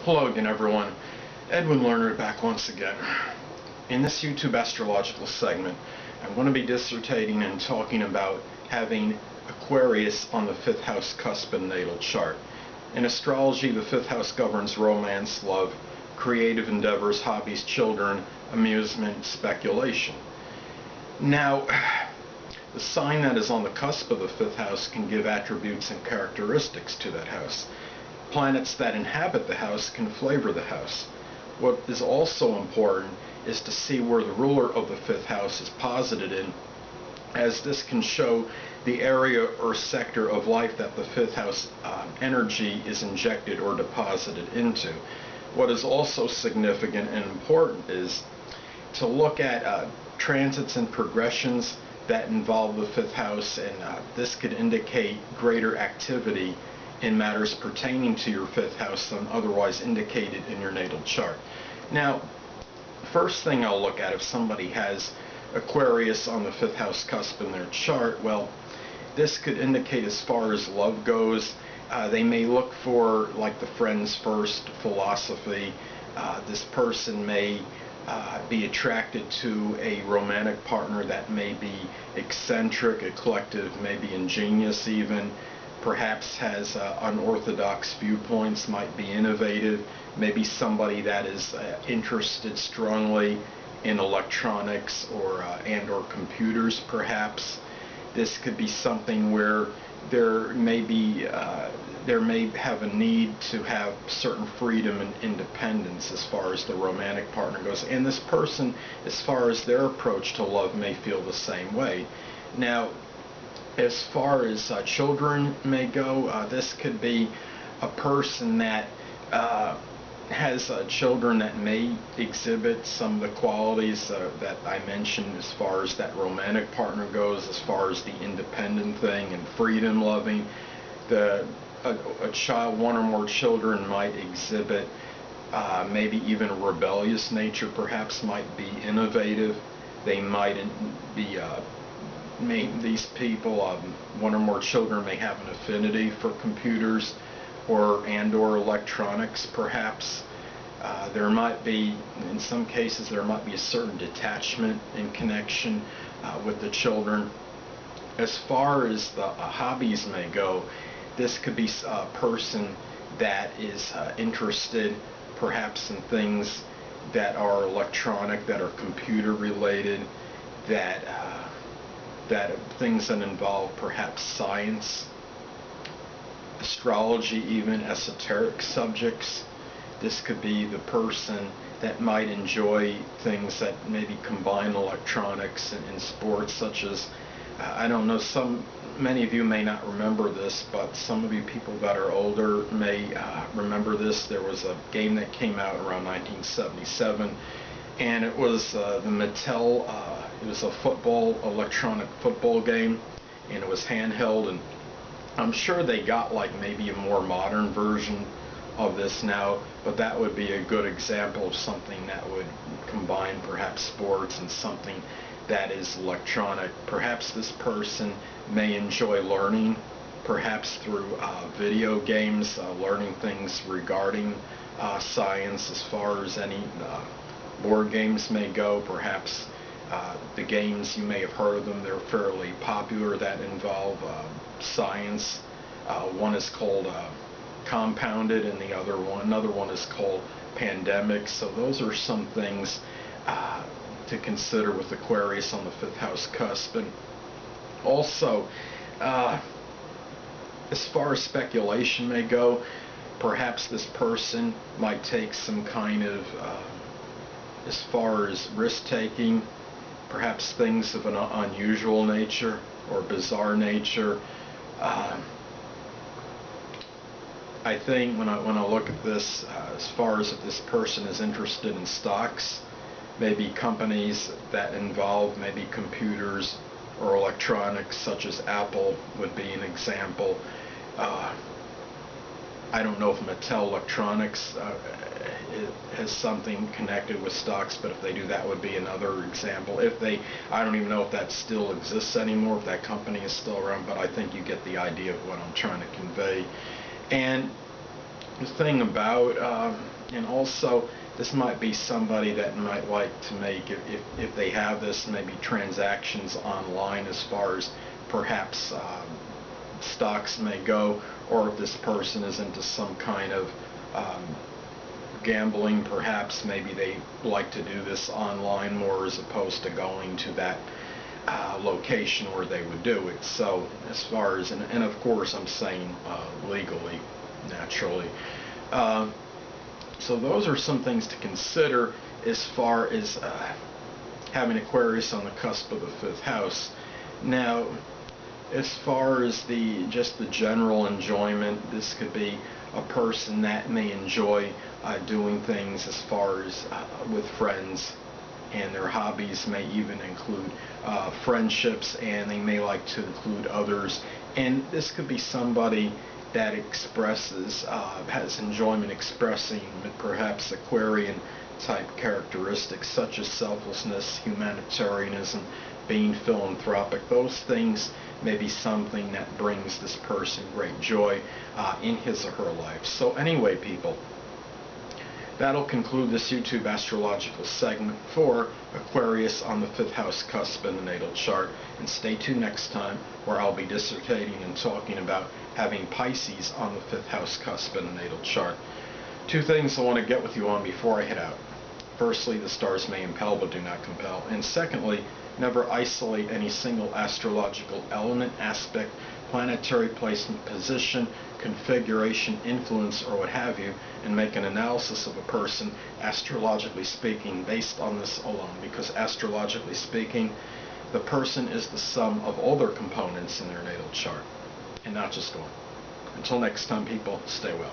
Hello again, everyone. Edwin Learnard back once again. In this YouTube astrological segment, I'm going to be dissertating and talking about having Aquarius on the 5th house cusp and natal chart. In astrology, the 5th house governs romance, love, creative endeavors, hobbies, children, amusement, speculation. Now, the sign that is on the cusp of the 5th house can give attributes and characteristics to that house. Planets that inhabit the house can flavor the house. What is also important is to see where the ruler of the 5th house is posited in, as this can show the area or sector of life that the 5th house energy is injected or deposited into. What is also significant and important is to look at transits and progressions that involve the 5th house, and this could indicate greater activity in matters pertaining to your 5th house than otherwise indicated in your natal chart. Now, first thing I'll look at, if somebody has Aquarius on the 5th house cusp in their chart, well, this could indicate as far as love goes, they may look for like the friends first philosophy. This person may be attracted to a romantic partner that may be eccentric, eclectic, maybe ingenious even, perhaps has unorthodox viewpoints, might be innovative, maybe somebody that is interested strongly in electronics or computers perhaps. This could be something where there may have a need to have certain freedom and independence as far as the romantic partner goes, and this person, as far as their approach to love, may feel the same way. Now, as far as children may go, this could be a person that has children that may exhibit some of the qualities that I mentioned as far as that romantic partner goes, as far as the independent thing and freedom loving. A child, one or more children, might exhibit maybe even a rebellious nature, perhaps might be innovative. They might be these people, one or more children, may have an affinity for computers or electronics perhaps. There might be, in some cases, there might be a certain detachment in connection with the children. As far as the hobbies may go, this could be a person that is interested perhaps in things that are electronic, that are computer related, that things that involve perhaps science, astrology, even esoteric subjects. This could be the person that might enjoy things that maybe combine electronics and sports, such as I don't know, many of you may not remember this, but some of you people that are older may remember this. There was a game that came out around 1977, and it was the Mattel. It was a electronic football game, and it was handheld, and I'm sure they got like maybe a more modern version of this now, but that would be a good example of something that would combine perhaps sports and something that is electronic. Perhaps this person may enjoy learning, perhaps through video games, learning things regarding science, as far as any board games may go. Perhaps the games, you may have heard of them, they're fairly popular, that involve science. One is called Compounded, and another one is called Pandemic. So those are some things to consider with Aquarius on the 5th house cusp. And also, as far as speculation may go, perhaps this person might take some kind of, as far as risk-taking, perhaps things of an unusual nature or bizarre nature. I think when I look at this, as far as if this person is interested in stocks, maybe companies that involve maybe computers or electronics, such as Apple would be an example. I don't know if Mattel Electronics has something connected with stocks, but if they do, that would be another example. I don't even know if that still exists anymore, if that company is still around, but I think you get the idea of what I'm trying to convey. And the thing about, and also this might be somebody that might like to make, if they have this, maybe transactions online as far as perhaps stocks may go, or if this person is into some kind of gambling, perhaps maybe they like to do this online more as opposed to going to that location where they would do it. So as far as, and of course I'm saying legally, naturally. So those are some things to consider as far as having Aquarius on the cusp of the fifth house. Now, as far as just the general enjoyment, this could be a person that may enjoy doing things as far as with friends, and their hobbies may even include friendships, and they may like to include others. And this could be somebody that expresses, has enjoyment expressing perhaps Aquarian type characteristics such as selflessness, humanitarianism, being philanthropic. Those things may be something that brings this person great joy in his or her life. So anyway, people, that'll conclude this YouTube astrological segment for Aquarius on the fifth house cusp in the natal chart. And stay tuned next time, where I'll be dissertating and talking about having Pisces on the fifth house cusp in the natal chart. Two things I want to get with you on before I head out. Firstly, the stars may impel but do not compel. And secondly, never isolate any single astrological element, aspect, planetary placement, position, configuration, influence, or what have you, and make an analysis of a person, astrologically speaking, based on this alone. Because astrologically speaking, the person is the sum of all their components in their natal chart, and not just one. Until next time, people, stay well.